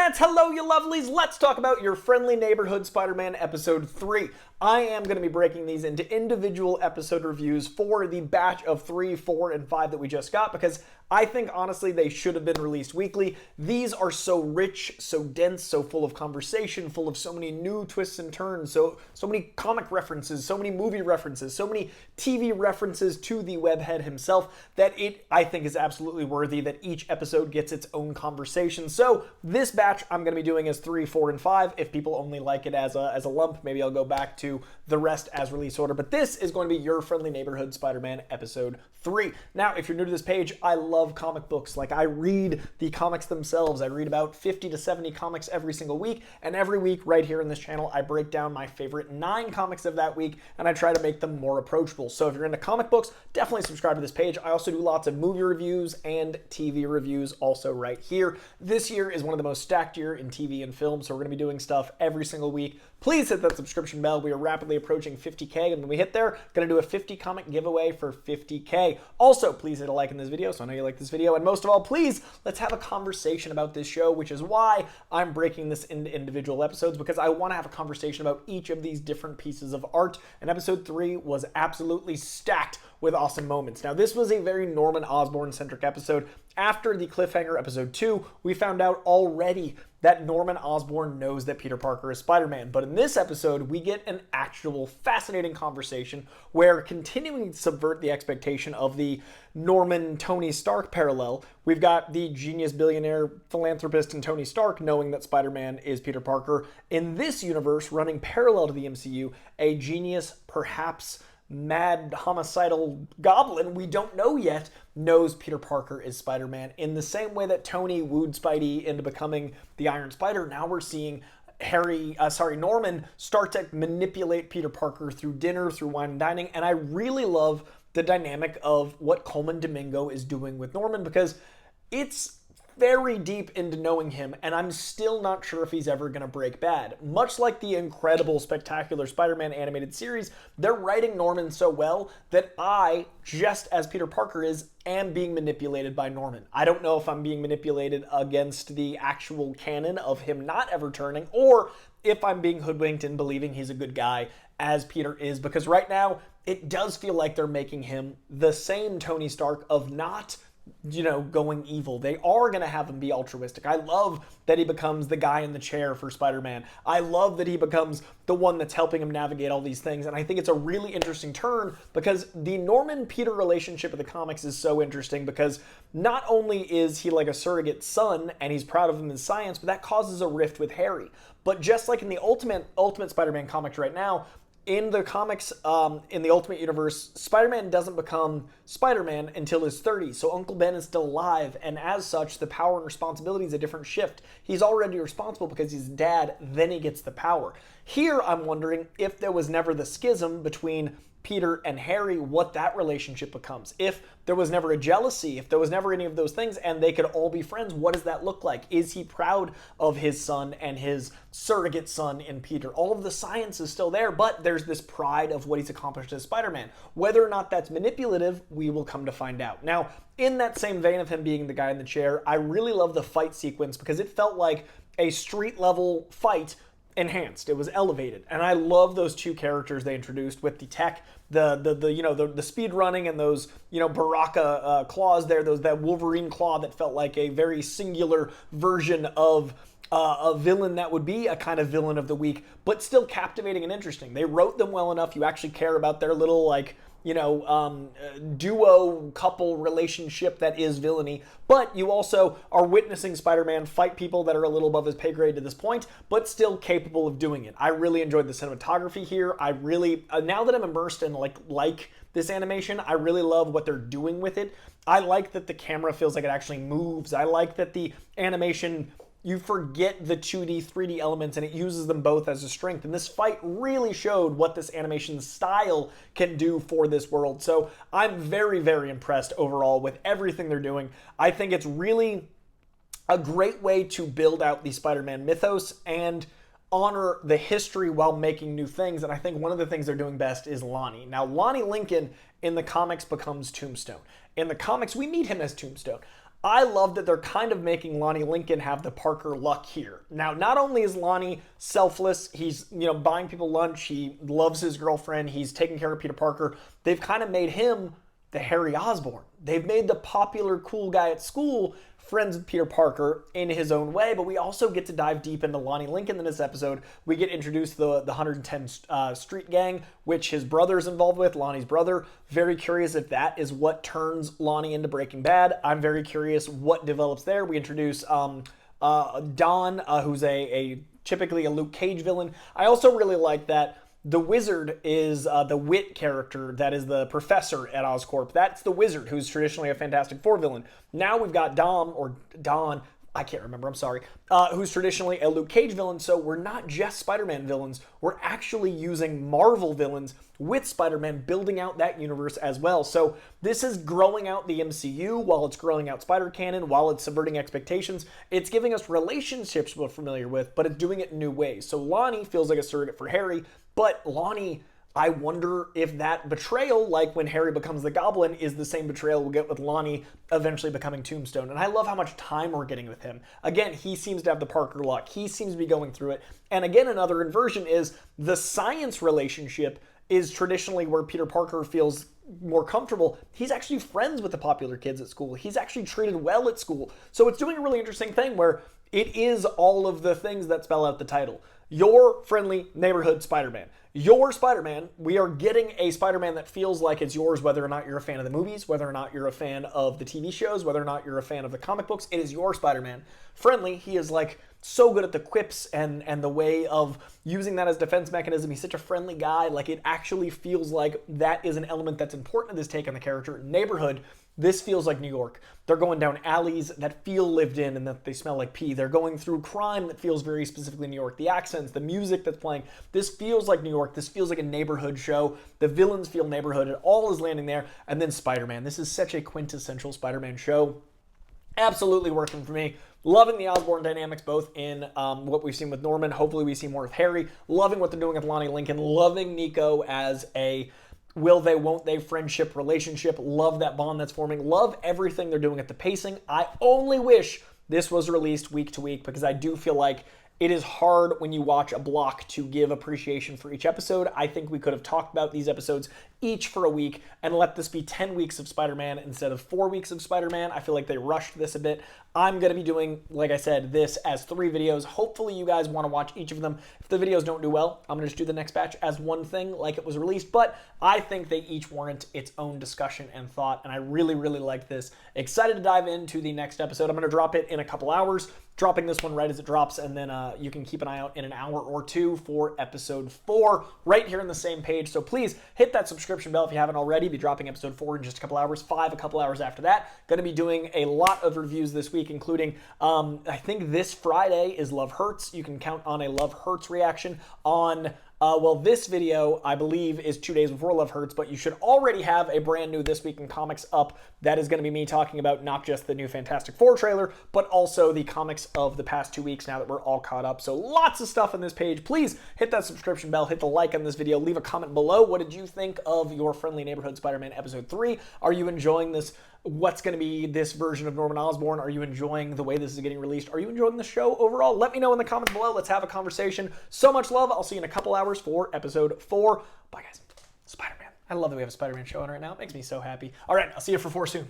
Internets, hello you lovelies! Let's talk about Your Friendly Neighborhood Spider-Man Episode 3. I am going to be breaking these into individual episode reviews for the batch of 3, 4, and 5 that we just got because I think, honestly, they should have been released weekly. These are so rich, so dense, so full of conversation, full of so many new twists and turns, so many comic references, so many movie references, so many TV references to the Webhead himself that I think is absolutely worthy that each episode gets its own conversation. So this batch I'm going to be doing as 3, 4, and 5. If people only like it as a lump, maybe I'll go back to the rest as release order. But this is going to be Your Friendly Neighborhood Spider-Man Episode 3. Now, if you're new to this page, I love comic books. Like, I read the comics themselves. I read about 50 to 70 comics every single week, and every week right here in this channel, I break down my favorite 9 comics of that week, and I try to make them more approachable. So if you're into comic books, definitely subscribe to this page. I also do lots of movie reviews and TV reviews also right here. This year is one of the most stacked year in TV and film, so we're going to be doing stuff every single week. Please hit that subscription bell. We are rapidly approaching 50K, and when we hit there, going to do a 50 comic giveaway for 50K. Also, please hit a like in this video, so I know you like this video, and most of all, please, let's have a conversation about this show, which is why I'm breaking this into individual episodes, because I want to have a conversation about each of these different pieces of art, and episode 3 was absolutely stacked with awesome moments. Now, this was a very Norman Osborn-centric episode. After the cliffhanger episode 2, we found out already that Norman Osborn knows that Peter Parker is Spider-Man. But in this episode, we get an actual fascinating conversation where, continuing to subvert the expectation of the Norman-Tony Stark parallel, we've got the genius billionaire philanthropist and Tony Stark knowing that Spider-Man is Peter Parker. In this universe, running parallel to the MCU, a genius, perhaps mad homicidal goblin, we don't know yet, knows Peter Parker is Spider-Man. In the same way that Tony wooed Spidey into becoming the Iron Spider, now we're seeing Norman start to manipulate Peter Parker through dinner, through wine and dining, and I really love the dynamic of what Coleman Domingo is doing with Norman, because it's very deep into knowing him, and I'm still not sure if he's ever going to break bad. Much like the incredible, spectacular Spider-Man animated series, they're writing Norman so well that I, just as Peter Parker is, am being manipulated by Norman. I don't know if I'm being manipulated against the actual canon of him not ever turning, or if I'm being hoodwinked in believing he's a good guy as Peter is, because right now, it does feel like they're making him the same Tony Stark of not going evil. They are going to have him be altruistic. I love that he becomes the guy in the chair for Spider-Man. I love that he becomes the one that's helping him navigate all these things. And I think it's a really interesting turn because the Norman-Peter relationship in the comics is so interesting because not only is he like a surrogate son and he's proud of him in science, but that causes a rift with Harry. But just like in the Ultimate Spider-Man comics right now, in the comics, in the Ultimate Universe, Spider-Man doesn't become Spider-Man until his 30s, so Uncle Ben is still alive, and as such, the power and responsibility is a different shift. He's already responsible because he's dad, then he gets the power. Here, I'm wondering if there was never the schism between Peter and Harry, what that relationship becomes. If there was never a jealousy, if there was never any of those things, and they could all be friends, what does that look like? Is he proud of his son and his surrogate son in Peter? All of the science is still there, but there's this pride of what he's accomplished as Spider-Man. Whether or not that's manipulative, we will come to find out. Now, in that same vein of him being the guy in the chair, I really love the fight sequence because it felt like a street-level fight enhanced. It was elevated, and I love those two characters they introduced with the tech, the speed running and those Baraka claws there, that Wolverine claw that felt like a very singular version of a villain that would be a kind of villain of the week, but still captivating and interesting. They wrote them well enough. You actually care about their little duo couple relationship that is villainy, but you also are witnessing Spider-Man fight people that are a little above his pay grade to this point, but still capable of doing it. I really enjoyed the cinematography here. I really, now that I'm immersed in like this animation, I really love what they're doing with it. I like that the camera feels like it actually moves. I like that the animation, you forget the 2D, 3D elements, and it uses them both as a strength. And this fight really showed what this animation style can do for this world. So I'm very, very impressed overall with everything they're doing. I think it's really a great way to build out the Spider-Man mythos and honor the history while making new things. And I think one of the things they're doing best is Lonnie. Now, Lonnie Lincoln in the comics becomes Tombstone. In the comics, we meet him as Tombstone. I love that they're kind of making Lonnie Lincoln have the Parker luck here. Now, not only is Lonnie selfless, he's, buying people lunch, he loves his girlfriend, he's taking care of Peter Parker. They've kind of made him the Harry Osborn. They've made the popular cool guy at school friends with Peter Parker in his own way, but we also get to dive deep into Lonnie Lincoln in this episode. We get introduced to the 110 Street Gang, which his brother's involved with, Lonnie's brother. Very curious if that is what turns Lonnie into Breaking Bad. I'm very curious what develops there. We introduce Don, who's typically a Luke Cage villain. I also really like that the Wizard is the Wit character that is the professor at Oscorp. That's the Wizard, who's traditionally a Fantastic Four villain. Now we've got Don, I can't remember, I'm sorry, who's traditionally a Luke Cage villain, so we're not just Spider-Man villains, we're actually using Marvel villains with Spider-Man, building out that universe as well. So this is growing out the MCU while it's growing out Spider-Canon, while it's subverting expectations. It's giving us relationships we're familiar with, but it's doing it in new ways. So Lonnie feels like a surrogate for Harry, but Lonnie, I wonder if that betrayal, like when Harry becomes the Goblin, is the same betrayal we'll get with Lonnie eventually becoming Tombstone. And I love how much time we're getting with him. Again, he seems to have the Parker luck. He seems to be going through it. And again, another inversion is the science relationship is traditionally where Peter Parker feels more comfortable. He's actually friends with the popular kids at school. He's actually treated well at school. So it's doing a really interesting thing where it is all of the things that spell out the title. Your friendly neighborhood Spider-Man. Your Spider-Man, we are getting a Spider-Man that feels like it's yours, whether or not you're a fan of the movies, whether or not you're a fan of the TV shows, whether or not you're a fan of the comic books. It is your Spider-Man. Friendly, he is like so good at the quips and the way of using that as defense mechanism. He's such a friendly guy. Like, it actually feels like that is an element that's important to this take on the character. Neighborhood, this feels like New York. They're going down alleys that feel lived in and that they smell like pee. They're going through crime that feels very specifically New York. The accents, the music that's playing, this feels like New York. This feels like a neighborhood show. The villains feel neighborhood. It all is landing there. And then Spider-Man. This is such a quintessential Spider-Man show. Absolutely working for me. Loving the Osborne dynamics, both in what we've seen with Norman. Hopefully we see more of Harry. Loving what they're doing with Lonnie Lincoln. Loving Nico as a will they, won't they friendship relationship. Love that bond that's forming. Love everything they're doing at the pacing. I only wish this was released week to week, because I do feel like it is hard when you watch a block to give appreciation for each episode. I think we could have talked about these episodes each for a week and let this be 10 weeks of Spider-Man instead of 4 weeks of Spider-Man. I feel like they rushed this a bit. I'm going to be doing, like I said, this as 3 videos. Hopefully you guys want to watch each of them. If the videos don't do well, I'm going to just do the next batch as one thing like it was released, but I think they each warrant its own discussion and thought, and I really, really like this. Excited to dive into the next episode. I'm going to drop it in a couple hours, dropping this one right as it drops, and then you can keep an eye out in an hour or two for episode 4 right here on the same page. So please hit that subscription bell if you haven't already. Be dropping episode 4 in just a couple hours, 5 a couple hours after that. Going to be doing a lot of reviews this week, including I think this Friday is Love Hurts. You can count on a Love Hurts reaction on well, this video, I believe, is 2 days before Love Hurts, but you should already have a brand new This Week in Comics up. That is going to be me talking about not just the new Fantastic Four trailer, but also the comics of the past 2 weeks now that we're all caught up. So lots of stuff on this page. Please hit that subscription bell, hit the like on this video, leave a comment below. What did you think of Your Friendly Neighborhood Spider-Man Episode 3? Are you enjoying this? What's going to be this version of Norman Osborn? Are you enjoying the way this is getting released? Are you enjoying the show overall? Let me know in the comments below. Let's have a conversation. So much love. I'll see you in a couple hours for episode 4. Bye, guys. Spider-Man. I love that we have a Spider-Man show on right now. It makes me so happy. All right, I'll see you for 4 soon.